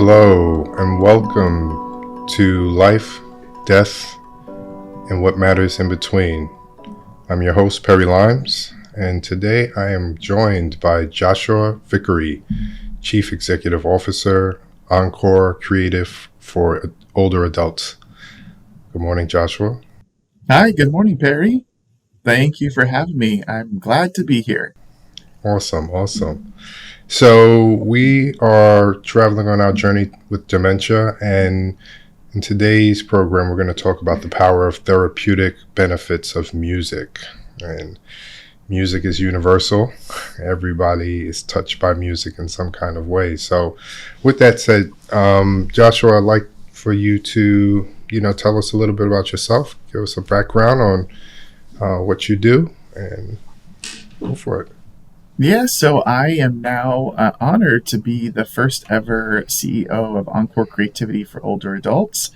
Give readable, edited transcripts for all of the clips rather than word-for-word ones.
Hello, and welcome to Life, Death, and What Matters in Between. I'm your host, Perry Limes, and today I am joined by Joshua Vickery, Chief Executive Officer, Encore Creative for Older Adults. Good morning, Joshua. Hi, good morning, Perry. Thank you for having me. I'm glad to be here. Awesome. So we are traveling on our journey with dementia, and in today's program, we're going to talk about the power of therapeutic benefits of music. And music is universal. Everybody is touched by music in some kind of way. So with that said, Joshua, I'd like for you to, tell us a little bit about yourself, give us a background on what you do, and go for it. Yeah, so I am now honored to be the first ever CEO of Encore Creativity for Older Adults.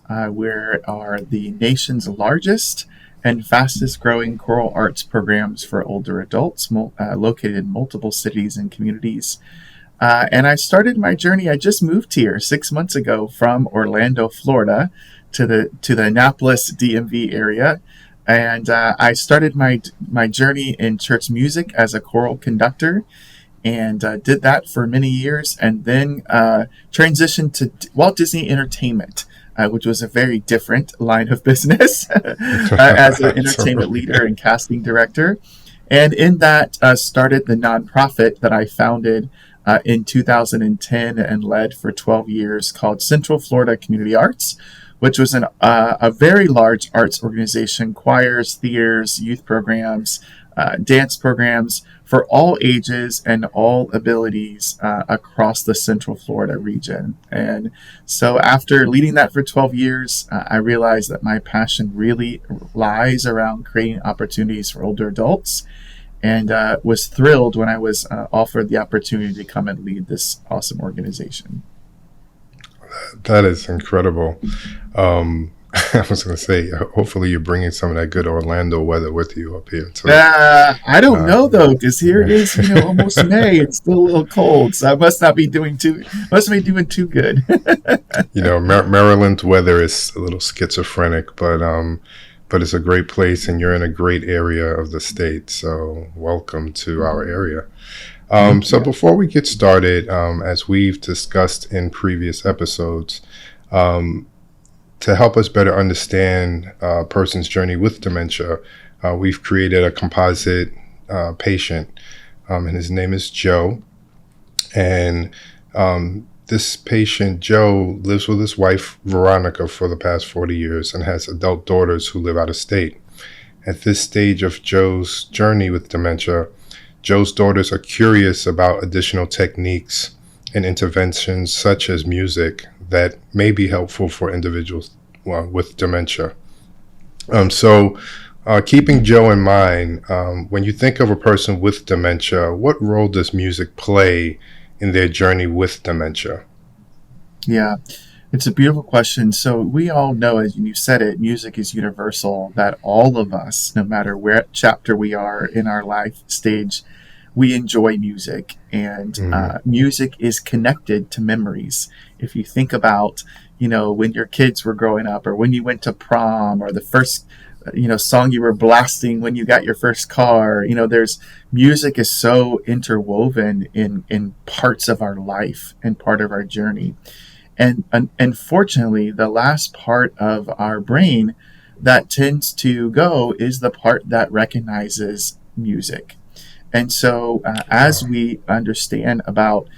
We are the nation's largest and fastest growing choral arts programs for older adults, located in multiple cities and communities. And I started my journey. I just moved here 6 months ago from Orlando, Florida, to the Annapolis DMV area. And I started my journey in church music as a choral conductor, and did that for many years, and then transitioned to Walt Disney Entertainment, which was a very different line of business as an entertainment leader and casting director. And in that, started the nonprofit that I founded in 2010 and led for 12 years, called Central Florida Community Arts, which was a very large arts organization: choirs, theaters, youth programs, dance programs for all ages and all abilities across the Central Florida region. And so after leading that for 12 years, I realized that my passion really lies around creating opportunities for older adults, and was thrilled when I was offered the opportunity to come and lead this awesome organization. That is incredible. I was going to say, hopefully you're bringing some of that good Orlando weather with you up here too. I don't know though, because here it is, almost May. It's still a little cold, so I must be doing too good. Maryland weather is a little schizophrenic, but it's a great place, and you're in a great area of the state. So welcome to our area. So before we get started, as we've discussed in previous episodes, to help us better understand a person's journey with dementia, we've created a composite patient, and his name is Joe. And this patient, Joe, lives with his wife, Veronica, for the past 40 years and has adult daughters who live out of state. At this stage of Joe's journey with dementia, Joe's daughters are curious about additional techniques and interventions such as music that may be helpful for individuals with dementia. So keeping Joe in mind, when you think of a person with dementia, what role does music play in their journey with dementia? Yeah, it's a beautiful question. So we all know, as you said it, music is universal, that all of us, no matter where chapter we are in our life stage, we enjoy music, and music is connected to memories. If you think about, when your kids were growing up, or when you went to prom, or the first, song you were blasting when you got your first car, there's music is so interwoven in parts of our life and part of our journey. And unfortunately, the last part of our brain that tends to go is the part that recognizes music. And so as we understand about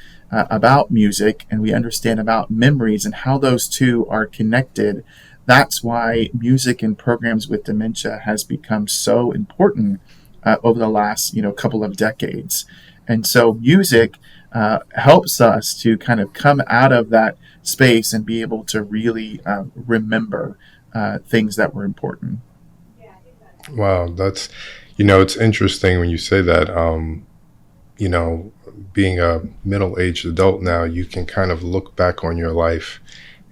music, and we understand about memories and how those two are connected, that's why music and programs with dementia has become so important over the last couple of decades. And so music helps us to kind of come out of that space and be able to really remember things that were important. Wow, that's, it's interesting when you say that. Being a middle-aged adult now, you can kind of look back on your life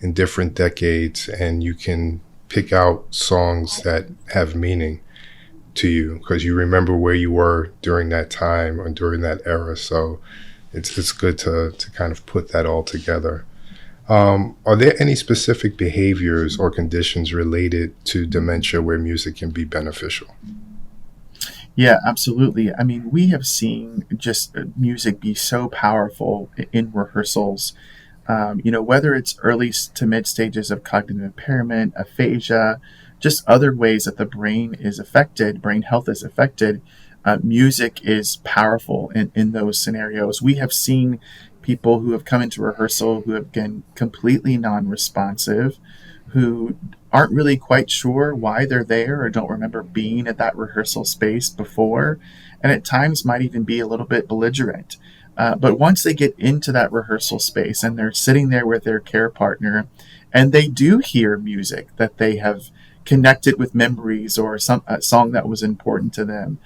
in different decades, and you can pick out songs that have meaning to you because you remember where you were during that time or during that era. So it's good to kind of put that all together. Are there any specific behaviors or conditions related to dementia where music can be beneficial? Yeah, absolutely. I mean, we have seen just music be so powerful in rehearsals. Whether it's early to mid stages of cognitive impairment, aphasia, just other ways that the brain is affected, brain health is affected, music is powerful in those scenarios. We have seen people who have come into rehearsal who have been completely non responsive, who aren't really quite sure why they're there or don't remember being at that rehearsal space before, and at times might even be a little bit belligerent. But once they get into that rehearsal space and they're sitting there with their care partner, and they do hear music that they have connected with memories or a song that was important to them,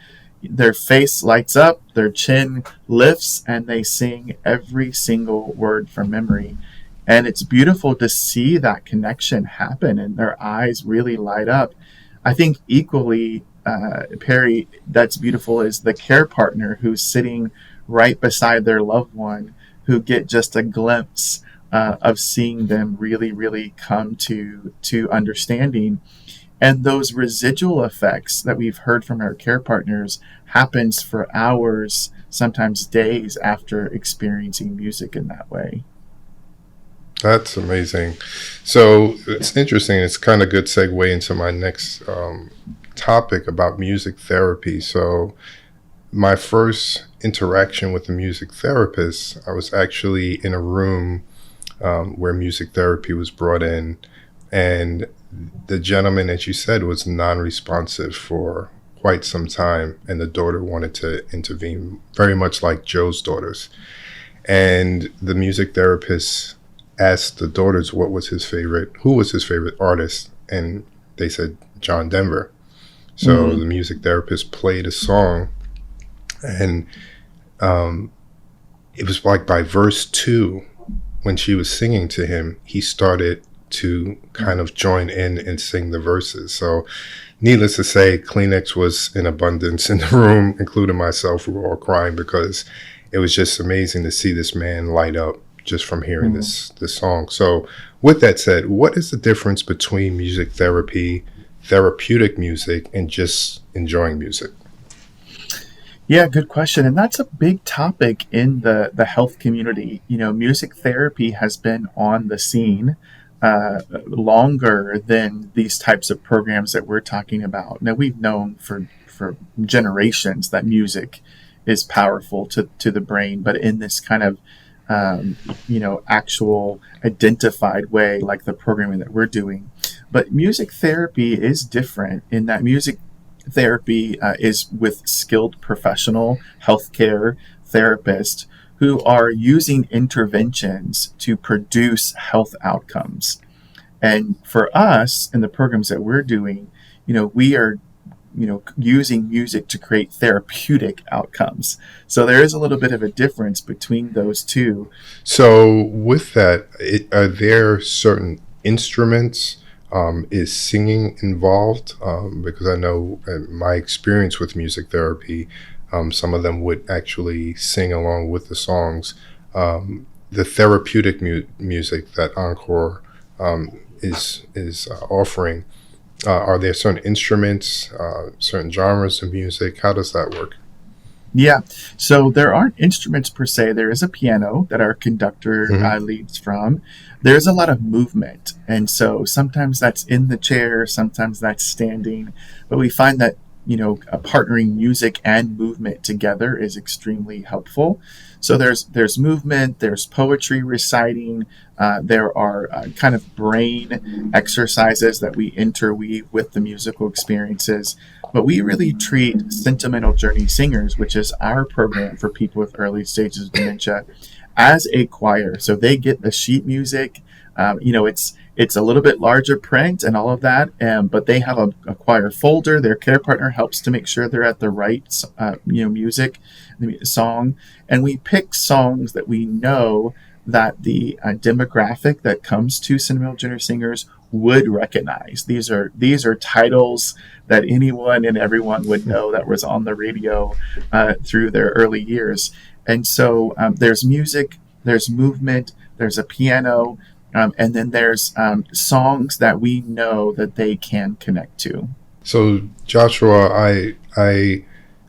their face lights up, their chin lifts, and they sing every single word from memory. And it's beautiful to see that connection happen and their eyes really light up. I think equally, Perry, that's beautiful is the care partner who's sitting right beside their loved one, who get just a glimpse of seeing them really, really come to understanding. And those residual effects that we've heard from our care partners happens for hours, sometimes days after experiencing music in that way. That's amazing. So it's interesting. It's kind of good segue into my next topic about music therapy. So my first interaction with a music therapist, I was actually in a room where music therapy was brought in, and the gentleman, as you said, was non-responsive for quite some time, and the daughter wanted to intervene, very much like Joe's daughters. And the music therapist asked the daughters who was his favorite artist, and they said John Denver. So Mm-hmm. the music therapist played a song, and it was like by verse 2, when she was singing to him, he started to kind of join in and sing the verses. So needless to say, Kleenex was in abundance in the room, including myself. We were all crying because it was just amazing to see this man light up just from hearing Mm-hmm. this song. So with that said, what is the difference between music therapy, therapeutic music, and just enjoying music? Yeah, good question. And that's a big topic in the health community. Music therapy has been on the scene longer than these types of programs that we're talking about. Now, we've known for generations that music is powerful to the brain, but in this kind of actual identified way, like the programming that we're doing. But music therapy is different in that music therapy is with skilled professional healthcare therapists who are using interventions to produce health outcomes. And for us in the programs that we're doing, we are using music to create therapeutic outcomes. So there is a little bit of a difference between those two. So with that, are there certain instruments? Is singing involved? Because I know in my experience with music therapy, some of them would actually sing along with the songs. The therapeutic music that Encore is offering. Are there certain instruments, certain genres of music? How does that work? Yeah, so there aren't instruments per se. There is a piano that our conductor Hmm. leads from. There's a lot of movement. And so sometimes that's in the chair, sometimes that's standing. But we find that, partnering music and movement together is extremely helpful. So there's movement, there's poetry reciting, there are kind of brain exercises that we interweave with the musical experiences. But we really treat Sentimental Journey Singers, which is our program for people with early stages of dementia, as a choir. So they get the sheet music. It's a little bit larger print and all of that, but they have a choir folder. Their care partner helps to make sure they're at the right, music, the song, and we pick songs that we know that the demographic that comes to Sentimental Junior Singers would recognize. These are titles that anyone and everyone would know that was on the radio through their early years. And so there's music, there's movement, there's a piano. And then there's songs that we know that they can connect to. So, Joshua, I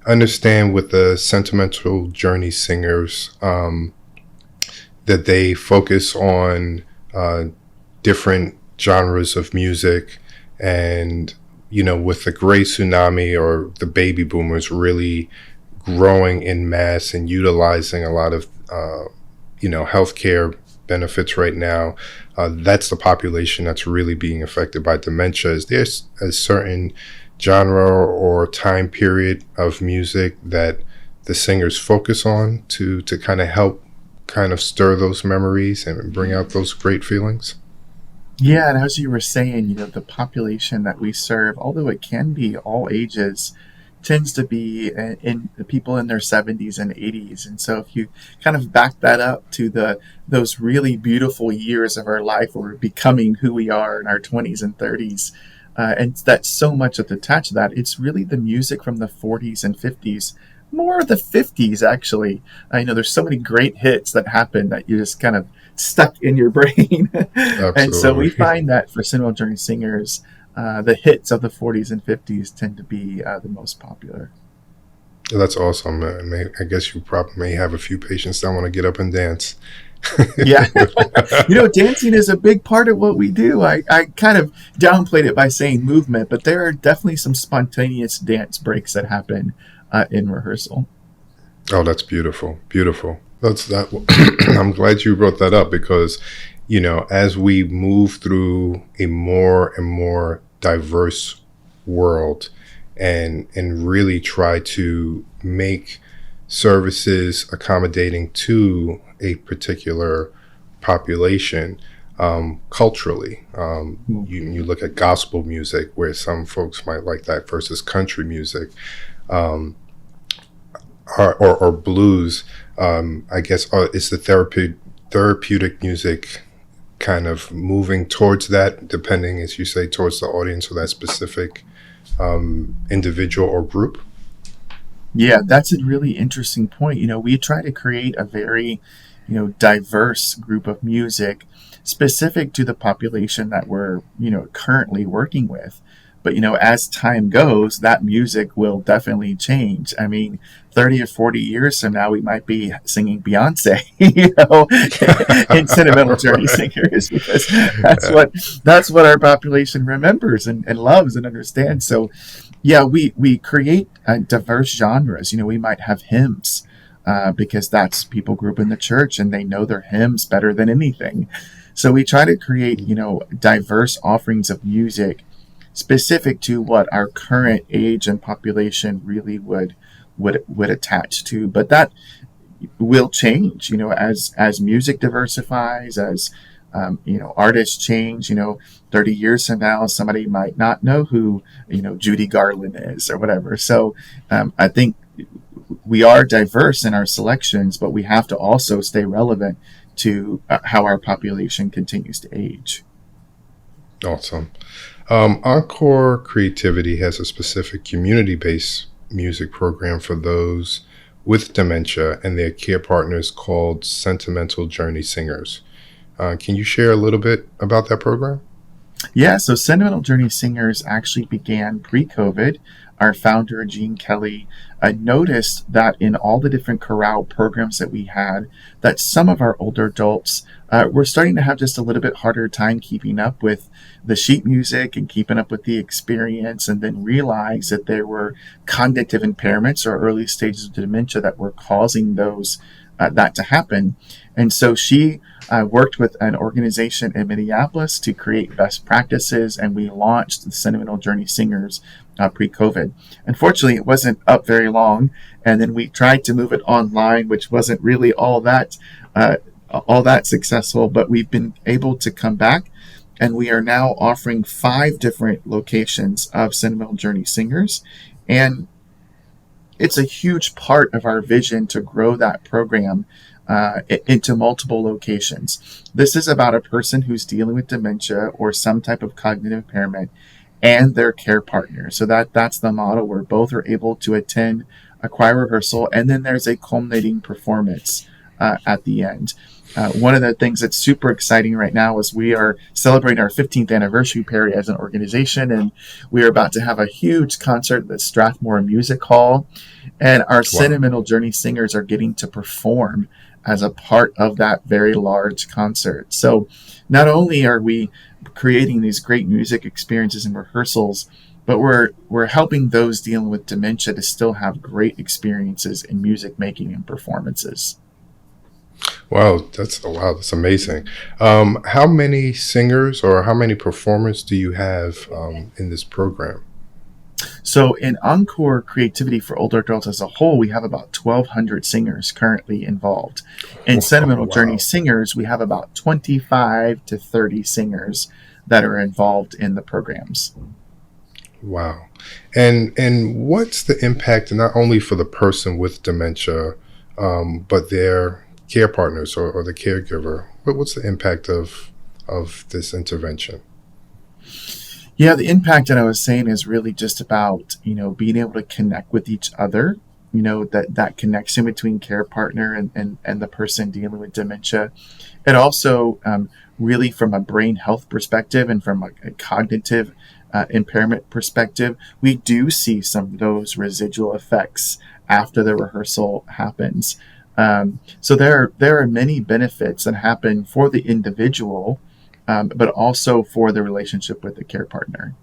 understand with the Sentimental Journey Singers that they focus on different genres of music, and with the great tsunami or the baby boomers really growing in mass and utilizing a lot of healthcare benefits right now, that's the population that's really being affected by dementia. Is there a certain genre or time period of music that the singers focus on to kind of help kind of stir those memories and bring out those great feelings? Yeah, and as you were saying, the population that we serve, although it can be all ages, tends to be in the people in their 70s and 80s. And so if you kind of back that up to those really beautiful years of our life where we're becoming who we are in our 20s and 30s, and that's so much that's attached to that, it's really the music from the 40s and 50s, more of the 50s actually. I know there's so many great hits that happen that you just kind of stuck in your brain. And so we Absolutely. find that for Sentimental Journey singers, the hits of the 40s and 50s tend to be the most popular. That's awesome. I guess you probably may have a few patients that want to get up and dance. Yeah. Dancing is a big part of what we do. I kind of downplayed it by saying movement, but there are definitely some spontaneous dance breaks that happen in rehearsal. Oh, that's beautiful. Beautiful. That's that. I'm glad you brought that up because, as we move through a more and more diverse world and really try to make services accommodating to a particular population, culturally. You look at gospel music, where some folks might like that versus country music. Um, or blues. I guess it's the therapeutic music kind of moving towards that, depending, as you say, towards the audience or that specific individual or group. Yeah, that's a really interesting point. We try to create a very, diverse group of music specific to the population that we're, currently working with. But, as time goes, that music will definitely change. I mean, 30 or 40 years from now, we might be singing Beyonce, in Sentimental Journey Right. Singers, because that's what our population remembers and loves and understands. So, yeah, we create diverse genres. We might have hymns because that's people grew up in the church and they know their hymns better than anything. So we try to create, diverse offerings of music specific to what our current age and population really would attach to. But that will change, as music diversifies, as artists change. 30 years from now, somebody might not know who Judy Garland is or whatever. So I think we are diverse in our selections, but we have to also stay relevant to how our population continues to age. Awesome. Encore Creativity has a specific community-based music program for those with dementia and their care partners called Sentimental Journey Singers. Can you share a little bit about that program? Yeah, so Sentimental Journey Singers actually began pre-COVID. Our founder, Gene Kelly, noticed that in all the different chorale programs that we had, that some of our older adults were starting to have just a little bit harder time keeping up with the sheet music and keeping up with the experience, and then realized that there were cognitive impairments or early stages of dementia that were causing that to happen. And so she worked with an organization in Minneapolis to create best practices, and we launched the Sentimental Journey Singers pre-COVID. Unfortunately, it wasn't up very long, and then we tried to move it online, which wasn't really all that successful. But we've been able to come back, and we are now offering 5 different locations of Sentimental Journey Singers, and it's a huge part of our vision to grow that program into multiple locations. This is about a person who's dealing with dementia or some type of cognitive impairment and their care partner. So that's the model where both are able to attend a choir rehearsal, and then there's a culminating performance at the end. One of the things that's super exciting right now is we are celebrating our 15th anniversary, Perry, as an organization, and we are about to have a huge concert at the Strathmore Music Hall, and our Wow. Sentimental Journey singers are getting to perform as a part of that very large concert. So not only are we creating these great music experiences and rehearsals, but we're helping those dealing with dementia to still have great experiences in music making and performances. Wow, that's amazing. How many singers or how many performers do you have in this program? So in Encore Creativity for Older Adults as a whole, we have about 1,200 singers currently involved. In Sentimental Journey Wow. Singers, we have about 25 to 30 singers that are involved in the programs. Wow. And what's the impact not only for the person with dementia, but their care partners or the caregiver? What's the impact of this intervention? Yeah, the impact that I was saying is really just about, being able to connect with each other, that connection between care partner and the person dealing with dementia. It also really from a brain health perspective and from a cognitive impairment perspective, we do see some of those residual effects after the rehearsal happens. So there are many benefits that happen for the individual, but also for the relationship with the care partner.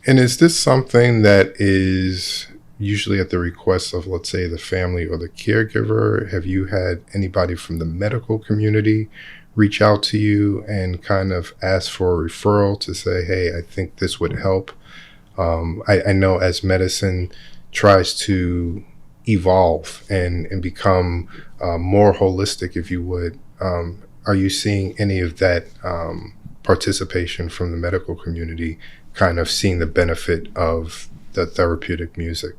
And is this something that is usually at the request of, let's say, the family or the caregiver? Have you had anybody from the medical community reach out to you and kind of ask for a referral to say, hey, I think this would help? I know as medicine tries to evolve and become more holistic, if you would, are you seeing any of that participation from the medical community kind of seeing the benefit of the therapeutic music?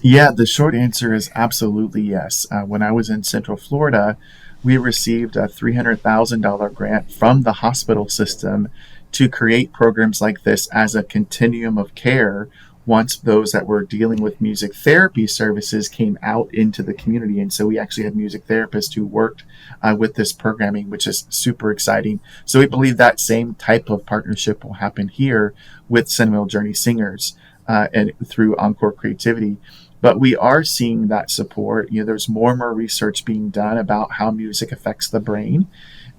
Yeah, the short answer is absolutely yes. When I was in Central Florida, we received a $300,000 grant from the hospital system to create programs like this as a continuum of care once those that were dealing with music therapy services came out into the community. And so we actually had music therapists who worked with this programming, which is super exciting. So we believe that same type of partnership will happen here with Sentimental Journey singers and through Encore Creativity. But we are seeing that support. There's more and more research being done about how music affects the brain,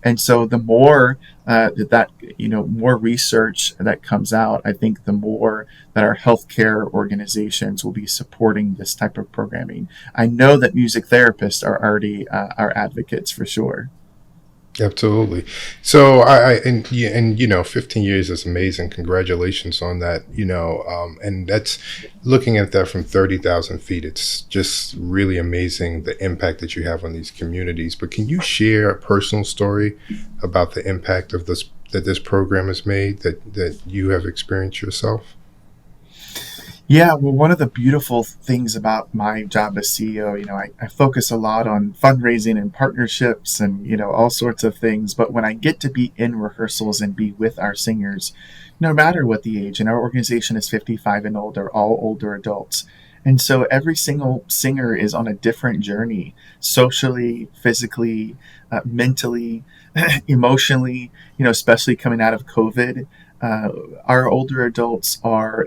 and so the more more research that comes out, I think the more that our healthcare organizations will be supporting this type of programming. I know that music therapists are already our advocates for sure. Absolutely. So and yeah, and 15 years is amazing. Congratulations on that. And that's looking at that from 30,000 feet. It's just really amazing the impact that you have on these communities. But can you share a personal story about the impact of this program has made that you have experienced yourself? Yeah, well, one of the beautiful things about my job as CEO, I focus a lot on fundraising and partnerships and, all sorts of things. But when I get to be in rehearsals and be with our singers, no matter what the age, and our organization is 55 and older, all older adults. And so every single singer is on a different journey, socially, physically, mentally, emotionally, especially coming out of COVID. uh, our older adults are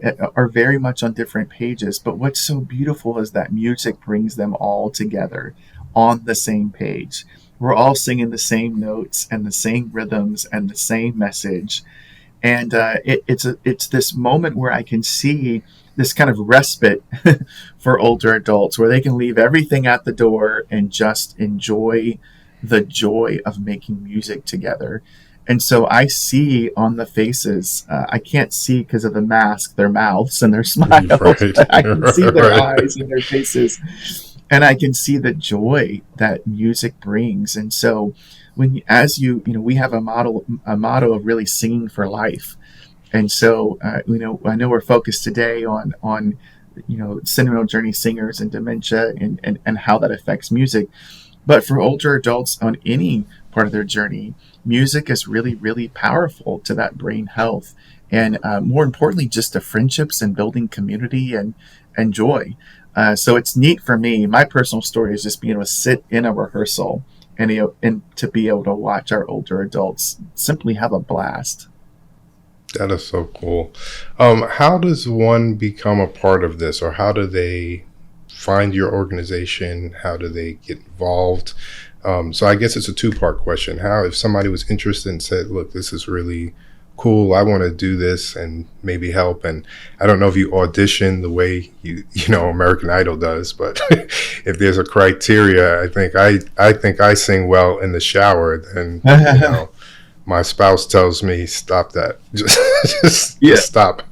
very much on different pages, but what's so beautiful is that music brings them all together on the same page. We're all singing the same notes and the same rhythms and the same message, and it's this moment where I can see this kind of respite for older adults, where they can leave everything at the door and just enjoy the joy of making music together. And so I see on the faces, I can't see because of the mask, their mouths and their smiles, Right. but I can see their Right. eyes and their faces, and I can see the joy that music brings. And so as we have a motto of really singing for life. And so, I know we're focused today on sentimental journey singers and dementia and how that affects music. But for older adults on any part of their journey, music is really, really powerful to that brain health. And more importantly, just the friendships and building community enjoy. So it's neat for me. My personal story is just being able to sit in a rehearsal and to be able to watch our older adults simply have a blast. That is so cool. How does one become a part of this, or how do they find your organization? How do they get involved? So I guess it's a two-part question. How, if somebody was interested and said, look, this is really cool, I want to do this and maybe help. And I don't know if you audition the way American Idol does, but if there's a criteria, I think I sing well in the shower, then, my spouse tells me, stop that. Yeah. Just stop.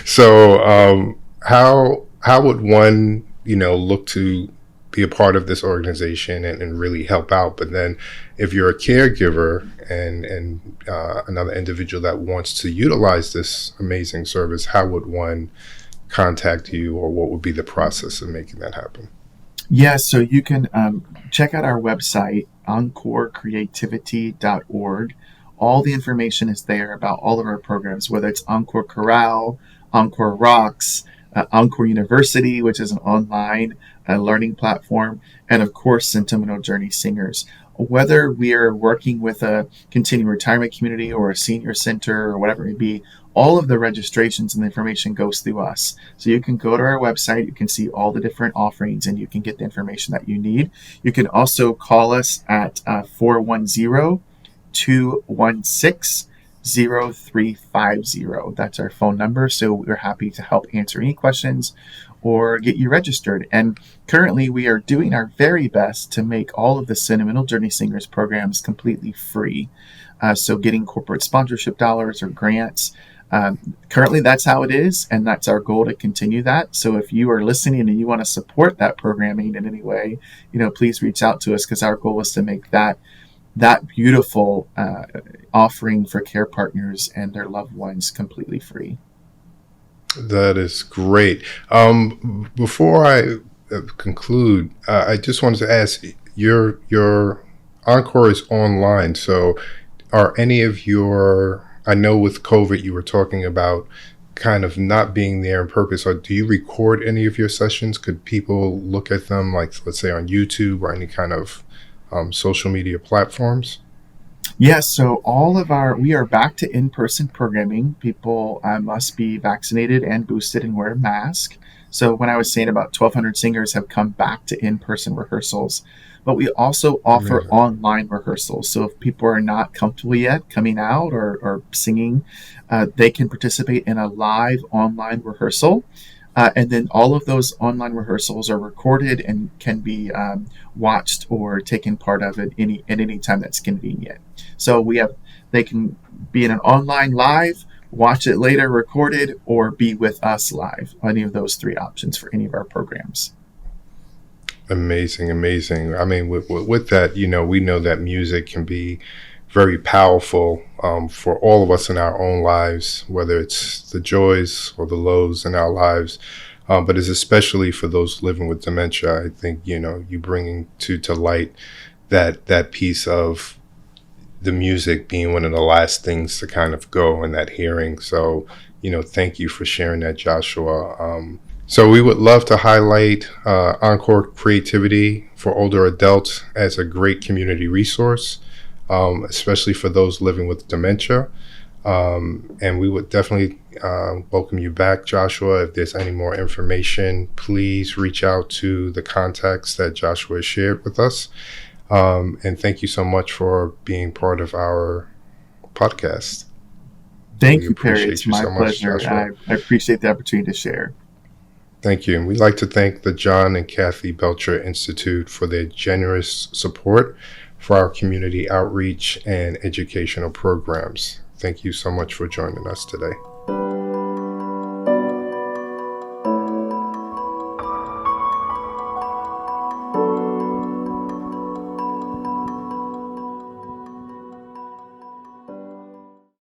So how would one, look to be a part of this organization and really help out? But then if you're a caregiver and another individual that wants to utilize this amazing service, how would one contact you, or what would be the process of making that happen? Yeah, so you can check out our website, encorecreativity.org. All the information is there about all of our programs, whether it's Encore Chorale, Encore Rocks, Encore University, which is an online learning platform, and of course, Sentimental Journey Singers. Whether we are working with a continuing retirement community or a senior center or whatever it may be, all of the registrations and the information goes through us. So you can go to our website, you can see all the different offerings, and you can get the information that you need. You can also call us at 410-216-0350. That's our phone number. So we're happy to help answer any questions or get you registered. And currently we are doing our very best to make all of the Sentimental Journey Singers programs completely free. So getting corporate sponsorship dollars or grants. Currently that's how it is, and that's our goal to continue that. So if you are listening and you want to support that programming in any way, please reach out to us, because our goal is to make that beautiful offering for care partners and their loved ones completely free. That is great. Before I conclude, I just wanted to ask, your Encore is online, so are any of your, I know with COVID you were talking about kind of not being there in purpose, or do you record any of your sessions? Could people look at them, like, let's say on YouTube or any kind of social media platforms? Yes, so we are back to in-person programming. People must be vaccinated and boosted and wear a mask. So when I was saying about 1,200 singers have come back to in-person rehearsals, but we also offer Amazing. online rehearsals. So if people are not comfortable yet coming out or singing, they can participate in a live online rehearsal. And then all of those online rehearsals are recorded and can be watched or taken part of at any time that's convenient. So they can be in an online live, watch it later recorded, or be with us live. Any of those three options for any of our programs. Amazing, amazing. I mean, with that, we know that music can be very powerful for all of us in our own lives, whether it's the joys or the lows in our lives. But it's especially for those living with dementia. I think, you bringing to light that piece of the music being one of the last things to kind of go in that hearing. So, thank you for sharing that, Joshua. So we would love to highlight Encore Creativity for older adults as a great community resource, especially for those living with dementia. And we would definitely welcome you back, Joshua. If there's any more information, please reach out to the contacts that Joshua shared with us. And thank you so much for being part of our podcast. Thank We you, Perry. appreciate It's you my so much, pleasure. Joshua. I appreciate the opportunity to share. Thank you. And we'd like to thank the John and Kathy Belcher Institute for their generous support for our community outreach and educational programs. Thank you so much for joining us today.